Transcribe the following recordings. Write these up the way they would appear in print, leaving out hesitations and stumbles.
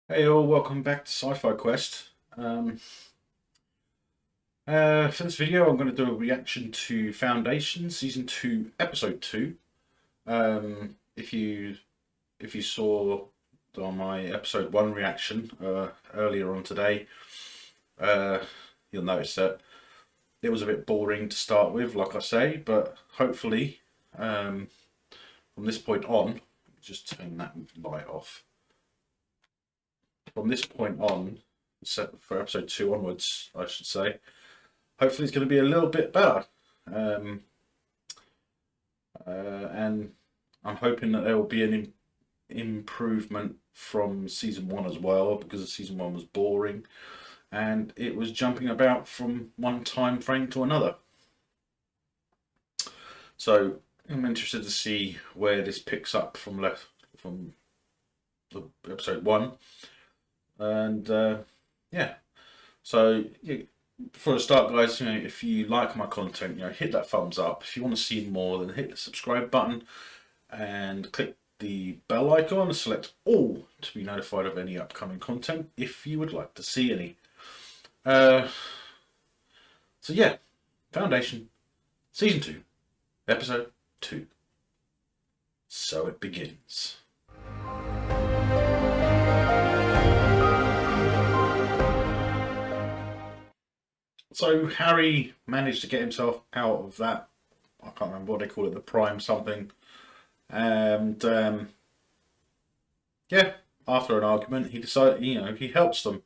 Hey all, welcome back to Sci-Fi Quest. For this video, I'm going to do a reaction to Foundation Season 2, Episode 2. If you saw on my Episode 1 reaction earlier on today, uh, you'll notice that it was a bit boring to start with, like I say, but hopefully from this point on, just turn that light off. From this point on, for Episode 2 onwards, I should say, hopefully it's going to be a little bit better. Um, and I'm hoping that there will be an improvement from season one as well, because season one was boring and it was jumping about from one time frame to another. So I'm interested to see where this picks up from the episode one, and yeah. So yeah, before I start, guys, if you like my content, hit that thumbs up. If you want to see more, then hit the subscribe button and click the bell icon and select all to be notified of any upcoming content if you would like to see any. Uh, so yeah, Foundation, Season 2, Episode 2. So it begins. So Harry managed to get himself out of that. I can't remember what they call it, the prime something. And yeah, after an argument, he decided, he helps them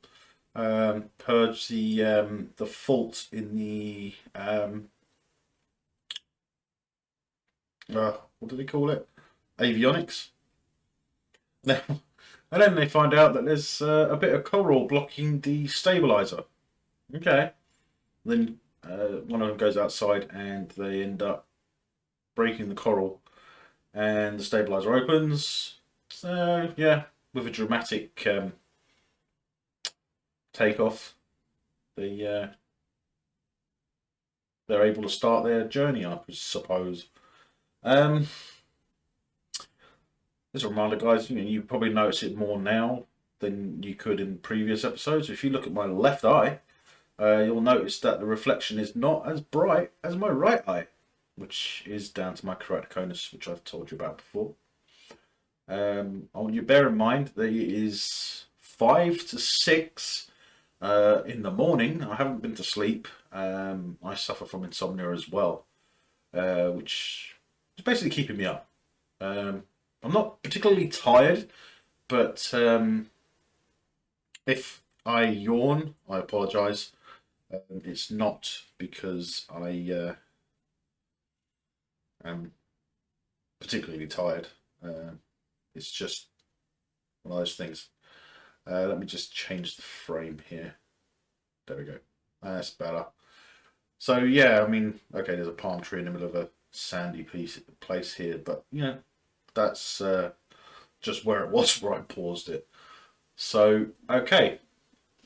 purge the fault in the what do they call it? Avionics. Now, and then they find out that there's a bit of coral blocking the stabilizer. Okay. Then one of them goes outside and they end up breaking the coral, and the stabilizer opens. So yeah, with a dramatic takeoff, they they're able to start their journey, I suppose. Um, As a reminder, guys, you probably notice it more now than you could in previous episodes. If you look at my left eye, you'll notice that the reflection is not as bright as my right eye, which is down to my keratoconus, which I've told you about before. I want you to bear in mind that it is 5 to 6 in the morning. I haven't been to sleep. I suffer from insomnia as well, which is basically keeping me up. I'm not particularly tired, but if I yawn, I apologise. It's not because I am particularly tired. It's just one of those things. Let me just change the frame here. There we go. That's better. So yeah, I mean, okay, there's a palm tree in the middle of a sandy place here, but that's just where it was where I paused it. So okay,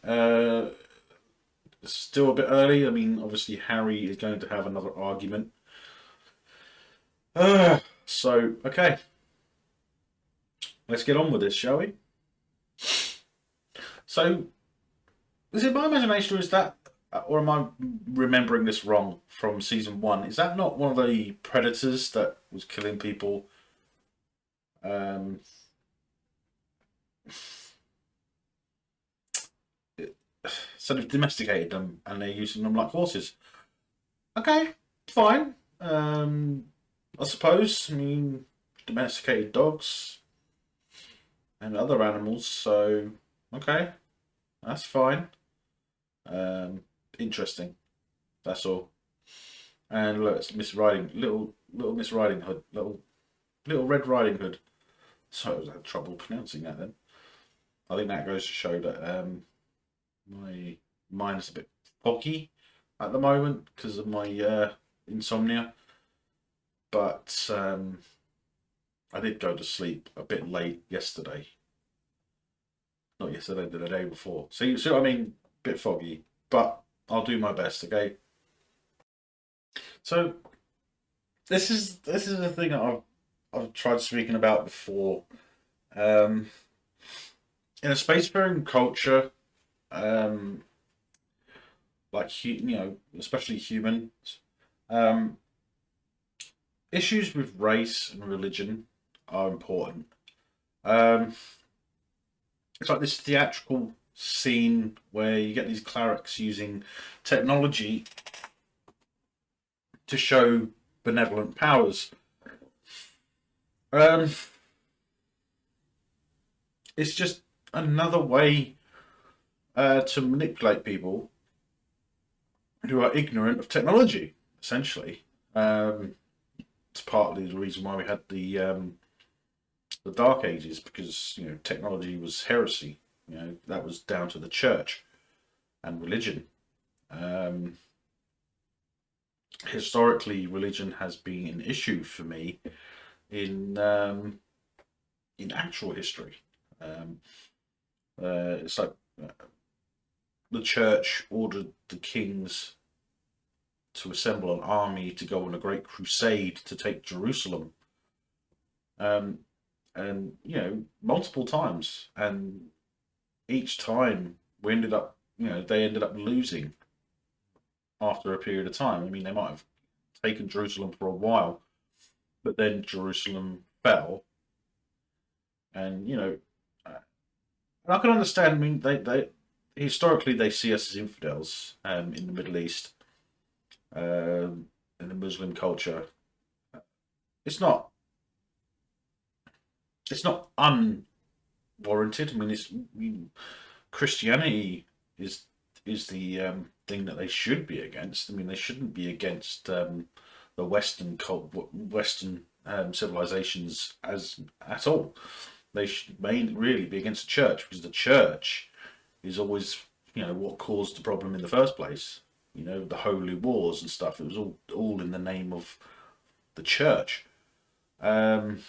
uh, still a bit early. I mean, obviously Harry is going to have another argument. So okay, let's get on with this, shall we? So is it my imagination, or is that, or am I remembering this wrong from season one? Is that not one of the predators that was killing people? Um, so they've domesticated them and they're using them like horses. Okay, fine. I suppose. I mean, domesticated dogs and other animals. So okay, that's fine. Um, Interesting. That's all. And look, it's Miss Riding, little Miss Riding Hood, little Red Riding Hood. So I was having trouble pronouncing that then. I think that goes to show that my mind is a bit foggy at the moment because of my insomnia. But I did go to sleep a bit late yesterday. Not yesterday, but the day before. So you see what I mean? Bit foggy, but I'll do my best. Okay. So this is the thing that I've tried speaking about before. Um, in a spacefaring culture, um, like especially humans, um, issues with race and religion are important. Um, it's like this theatrical scene where you get these clerics using technology to show benevolent powers. Um, it's just another way to manipulate people who are ignorant of technology, essentially. Um, it's partly the reason why we had the Dark Ages, because technology was heresy. That was down to the church and religion. Um, Historically, religion has been an issue for me in in actual history. Um, it's like the church ordered the kings to assemble an army to go on a great crusade to take Jerusalem, um, and multiple times, and each time we ended up, they ended up losing after a period of time. I mean, they might have taken Jerusalem for a while, but then Jerusalem fell, and and I can understand. I mean, they historically they see us as infidels in the Middle East, in the Muslim culture. It's not it's not unwarranted. I mean, Christianity is the thing that they should be against. I mean, they shouldn't be against the Western civilizations as at all. They should mainly really be against the church, because the church is always what caused the problem in the first place. The holy wars and stuff. It was all in the name of the church. Um,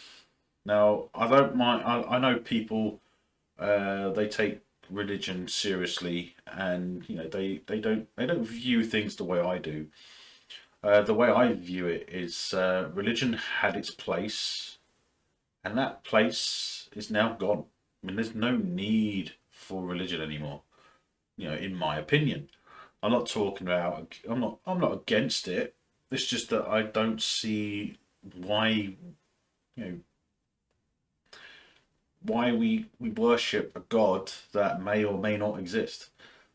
Now, I don't mind. I know people. They take religion seriously, and they don't view things the way I do. The way I view it is religion had its place, and that place is now gone. I mean, there's no need for religion anymore. In my opinion, I'm not talking about. I'm not against it. It's just that I don't see why you know why we worship a god that may or may not exist.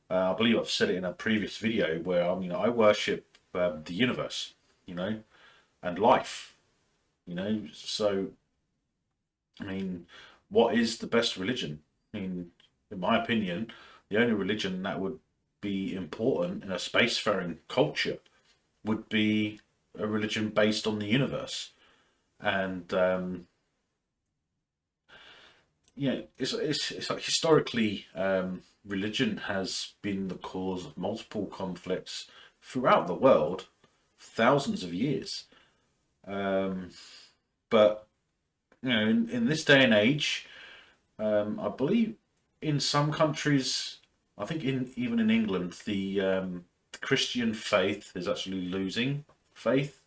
I believe I've said it in a previous video where I worship the universe, and life. So I mean, what is the best religion? I mean, in my opinion, the only religion that would be important in a spacefaring culture would be a religion based on the universe. And it's like historically, religion has been the cause of multiple conflicts throughout the world, for thousands of years. Um, but in this day and age, I believe in some countries, I think even in England, the Christian faith is actually losing faith,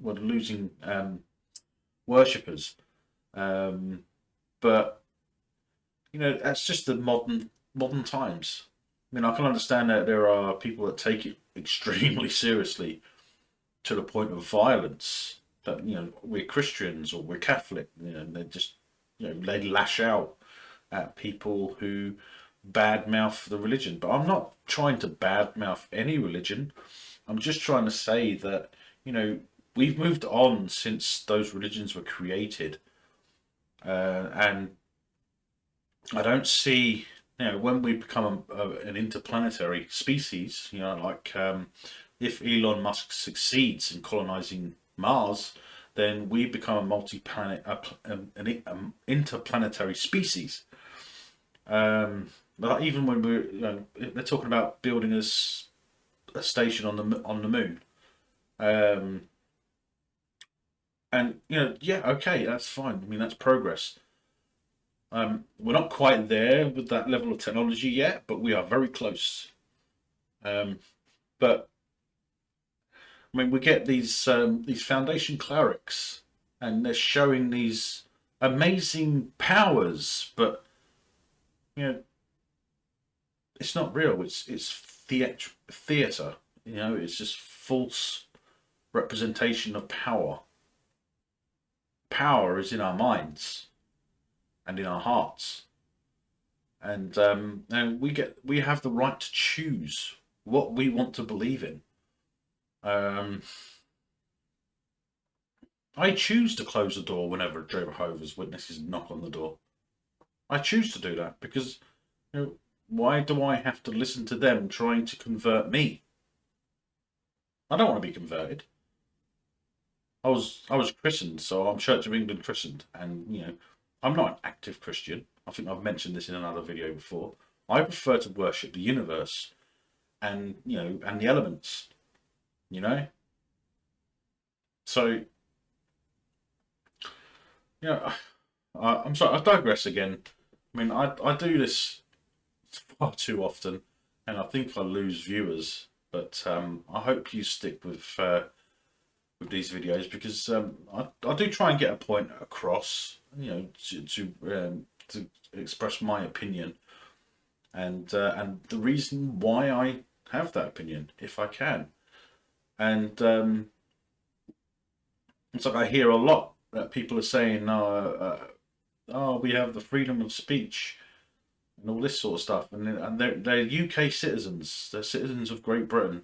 well, losing worshippers. Um, but that's just the modern times. I mean, I can understand that there are people that take it extremely seriously to the point of violence. That we're Christians or we're Catholic. And they just they lash out at people who badmouth the religion. But I'm not trying to badmouth any religion. I'm just trying to say that we've moved on since those religions were created, and I don't see, when we become an interplanetary species, like if Elon Musk succeeds in colonizing Mars, then we become a multi-planet, an interplanetary species. But even when they're talking about building a station on the moon, um, and yeah, okay, that's fine. I mean, that's progress. We're not quite there with that level of technology yet, but we are very close. Um, but I mean, we get these foundation clerics, and they're showing these amazing powers, but you know, it's not real. It's theatre. You know, it's just false representation of power. Power is in our minds and in our hearts, and we have the right to choose what we want to believe in. Um, I choose to close the door whenever a Jehovah's Witnesses knock on the door. I choose to do that because, you know, why do I have to listen to them trying to convert me? I don't want to be converted. I was christened, so I'm Church of England christened, and you know, I'm not an active Christian. I think I've mentioned this in another video before. I prefer to worship the universe and and the elements. You know, so I'm sorry, I digress again. I mean, I do this far too often, and I think I lose viewers. But I hope you stick with these videos because I do try and get a point across, to express my opinion and the reason why I have that opinion, if I can. And it's like I hear a lot that people are saying, "Oh, we have the freedom of speech." And all this sort of stuff, and they're UK citizens, they're citizens of Great Britain,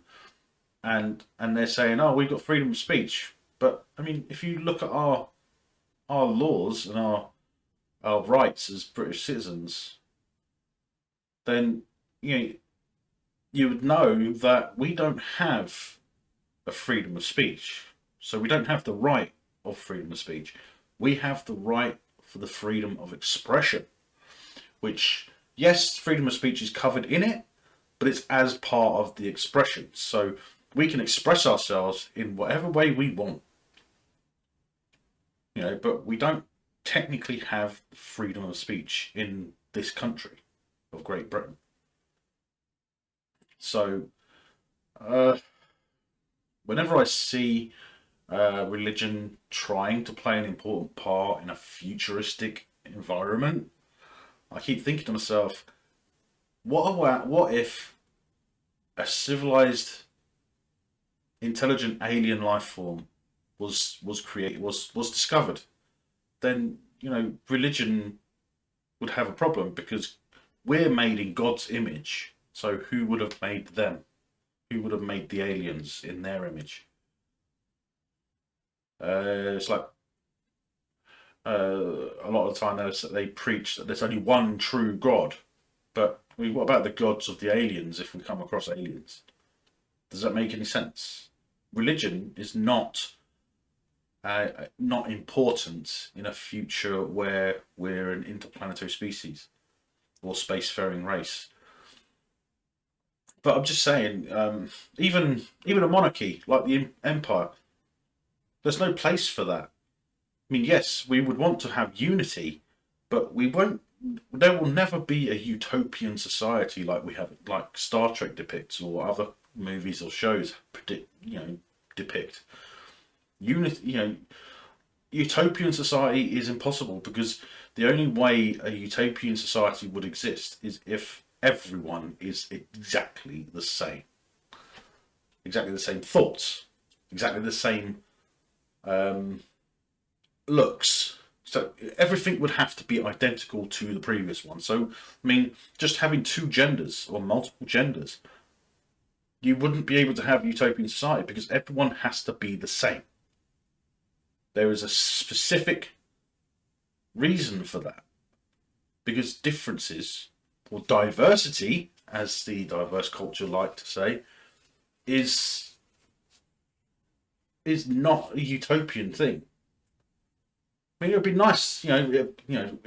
and they're saying, "Oh, we've got freedom of speech." But I mean, if you look at our laws and our rights as British citizens, then you know you would know that we don't have a freedom of speech. So we don't have the right of freedom of speech. We have the right for the freedom of expression, which, yes, freedom of speech is covered in it, but it's as part of the expression. So we can express ourselves in whatever way we want, but we don't technically have freedom of speech in this country of Great Britain. So whenever I see religion trying to play an important part in a futuristic environment, I keep thinking to myself, what if a civilized, intelligent alien life form was created, was discovered? Then religion would have a problem because we're made in God's image. So who would have made them? Who would have made the aliens in their image? It's like a lot of the time they preach that there's only one true God. But I mean, what about the gods of the aliens if we come across aliens? Does that make any sense? Religion is not important in a future where we're an interplanetary species or spacefaring race. But I'm just saying, even a monarchy like the empire, there's no place for that. I mean, yes, we would want to have unity, but we won't. There will never be a utopian society like we have, like Star Trek depicts, or other movies or shows depict. Utopian society is impossible because the only way a utopian society would exist is if everyone is exactly the same thoughts, exactly the same looks. So everything would have to be identical to the previous one. So, I mean, just having two genders or multiple genders, you wouldn't be able to have utopian society because everyone has to be the same. There is a specific reason for that. Because differences, or diversity, as the diverse culture like to say, is not a utopian thing. I mean, it would be nice, it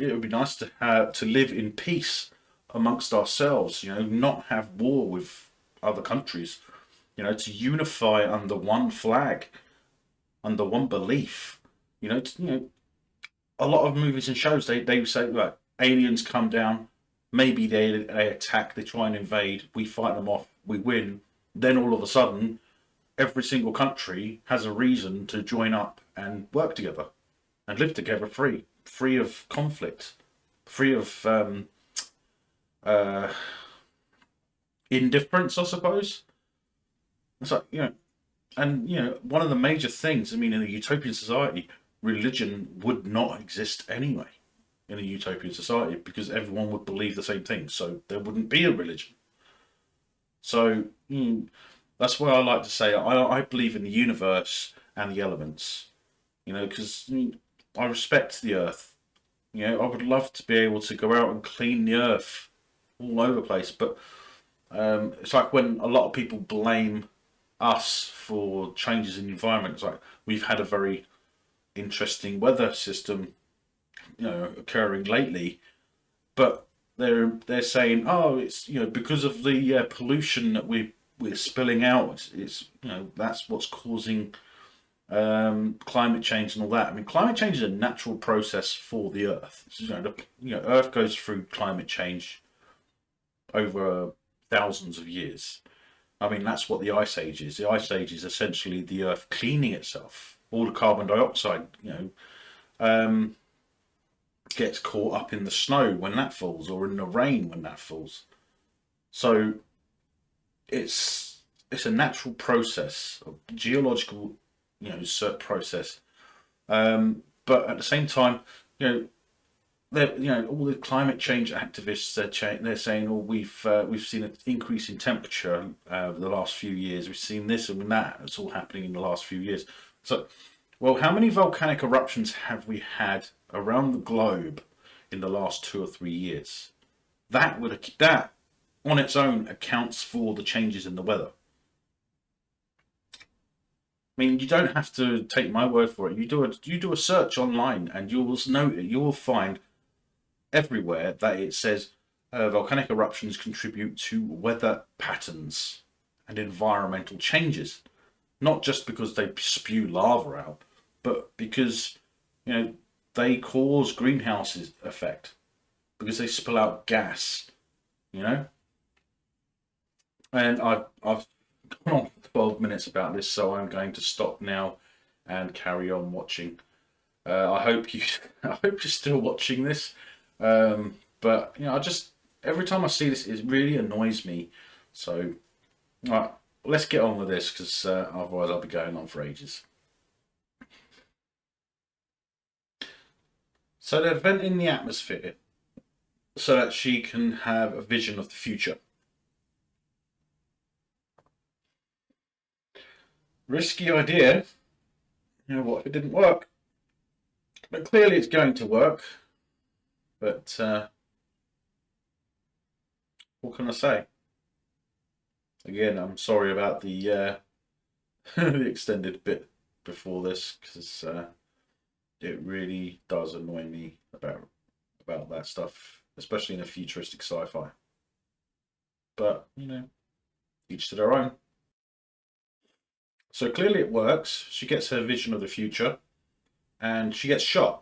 would be nice to live in peace amongst ourselves. Not have war with other countries. To unify under one flag, under one belief. A lot of movies and shows they say like aliens come down, maybe they attack, they try and invade, we fight them off, we win. Then all of a sudden, every single country has a reason to join up and work together and live together free of conflict, free of uh, indifference, I suppose. It's like, and one of the major things, I mean, in a utopian society, religion would not exist anyway. In a utopian society, because everyone would believe the same thing, so there wouldn't be a religion. So that's why I like to say I believe in the universe and the elements. Because I respect the earth. I would love to be able to go out and clean the earth all over the place, but it's like when a lot of people blame us for changes in the environment. It's like we've had a very interesting weather system, occurring lately, but they're saying, oh, it's because of the pollution that we're spilling out. It's that's what's causing climate change and all that. I mean, climate change is a natural process for the Earth. Earth goes through climate change over thousands of years. I mean, that's what the Ice Age is. The Ice Age is essentially the Earth cleaning itself. All the carbon dioxide, um, gets caught up in the snow when that falls, or in the rain when that falls. So it's a natural process, a geological, process. But at the same time, you know, all the climate change activists they're saying, oh, we've seen an increase in temperature the last few years. We've seen this and that. It's all happening in the last few years. So, well, how many volcanic eruptions have we had around the globe in the last 2 or 3 years? That on its own accounts for the changes in the weather. I mean, you don't have to take my word for it. You do a search online, and you will find everywhere that it says volcanic eruptions contribute to weather patterns and environmental changes. Not just because they spew lava out, but because you know they cause greenhouse effect because they spill out gas. You know, and I've gone on for 12 minutes about this, so I'm going to stop now and carry on watching. I hope you I hope you're still watching this. But I just every time I see this, it really annoys me. So, all right, let's get on with this because otherwise I'll be going on for ages. So they're venting the atmosphere so that she can have a vision of the future. Risky idea. What if it didn't work? But clearly it's going to work. But what can I say? Again, I'm sorry about the the extended bit before this because it really does annoy me about that stuff, especially in a futuristic sci-fi. But each to their own. So clearly it works. She gets her vision of the future, and she gets shot.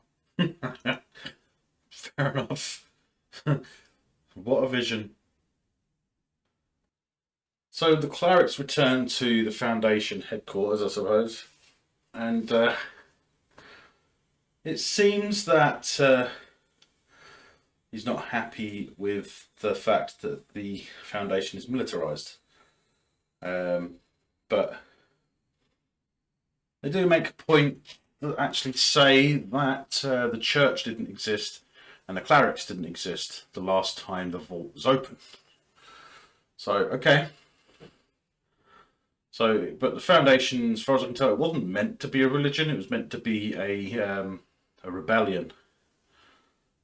Fair enough. What a vision. So the clerics return to the Foundation headquarters, I suppose, and it seems that he's not happy with the fact that the Foundation is militarized. But they do make a point that actually say that the church didn't exist and the clerics didn't exist the last time the vault was open. So, okay. So, but the Foundation, as far as I can tell, it wasn't meant to be a religion. It was meant to be a rebellion,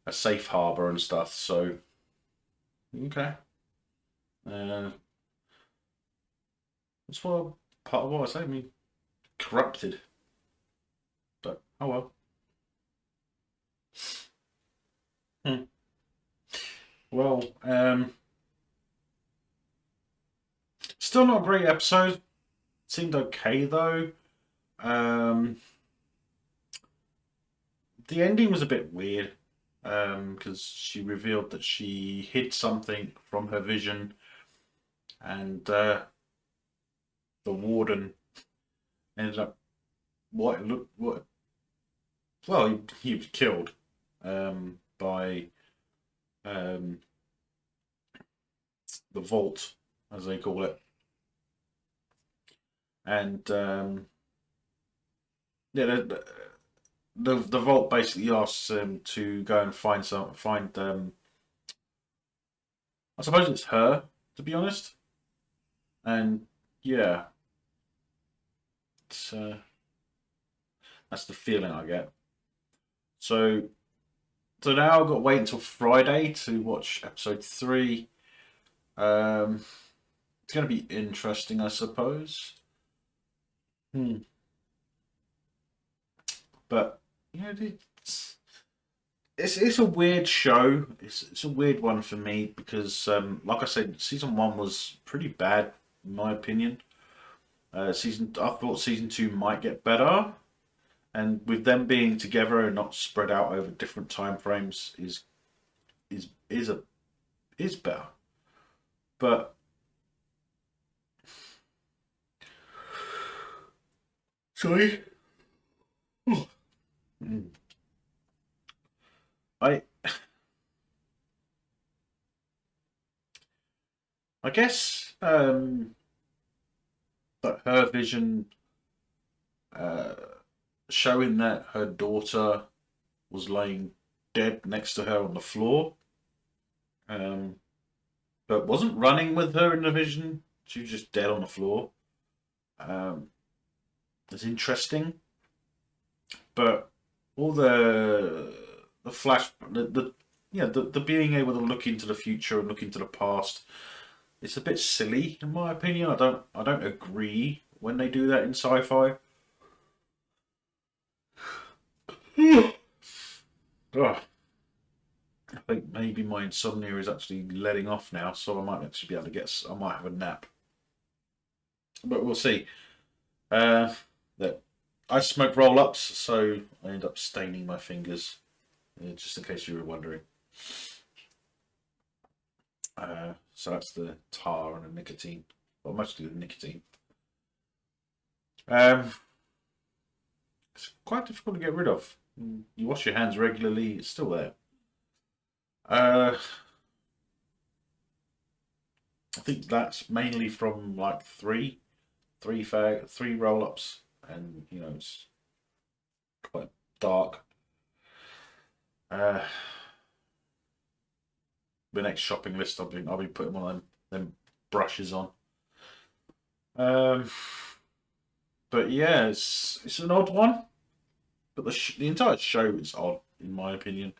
a safe harbor and stuff. So, okay. That's what part of what I say. I mean, corrupted. But oh well. Hmm. Well, still not a great episode. Seemed okay though. Um, the ending was a bit weird because she revealed that she hid something from her vision, and the warden ended up what well he was killed by um, the vault, as they call it, and yeah, the vault basically asks him to go and find I suppose it's her, to be honest, and yeah, it's, that's the feeling I get. So so now I've got to wait until Friday to watch episode 3. Um, it's going to be interesting, I suppose. Hmm. But you know, it's a weird show. It's a weird one for me because, like I said, season 1 was pretty bad in my opinion. I thought season 2 might get better, and with them being together and not spread out over different time frames is a is better. But sorry, I I guess that her vision, uh, showing that her daughter was laying dead next to her on the floor, um, but wasn't running with her in the vision. She was just dead on the floor. Um, it's interesting, but all the flash, the yeah, the being able to look into the future and look into the past, it's a bit silly in my opinion. I don't agree when they do that in sci-fi. Ugh. I think maybe my insomnia is actually letting off now, so I might actually be able to I might have a nap, but we'll see. That I smoke roll-ups, so I end up staining my fingers, just in case you were wondering. So that's the tar and the nicotine, well, mostly the nicotine. Um, it's quite difficult to get rid of. You wash your hands regularly, it's still there. Uh, I think that's mainly from like three roll-ups, and you know it's quite dark. Uh, the next shopping list, I'll be putting one of them brushes on. Um, but yeah, it's an odd one, but the entire show is odd in my opinion.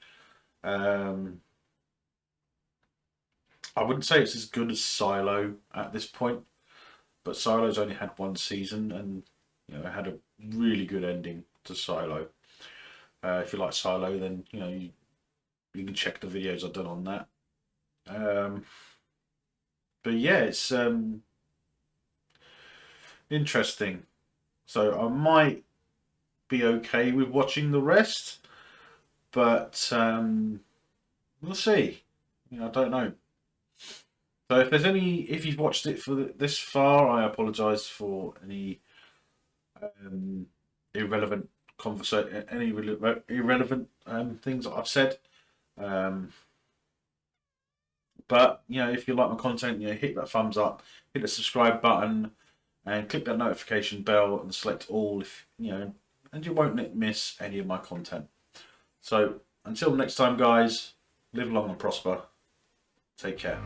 Um, I wouldn't say it's as good as Silo at this point, but Silo's only had 1 season, and you know it had a really good ending to Silo. If you like Silo, then you can check the videos I've done on that. Um, but yeah, it's interesting. So I might be okay with watching the rest, but we'll see. I don't know. So if you've watched it for this far, I apologise for any um, irrelevant irrelevant things that I've said. Um, but if you like my content, hit that thumbs up, hit the subscribe button, and click that notification bell and select all if and you won't miss any of my content. So until next time, guys, live long and prosper. Take care.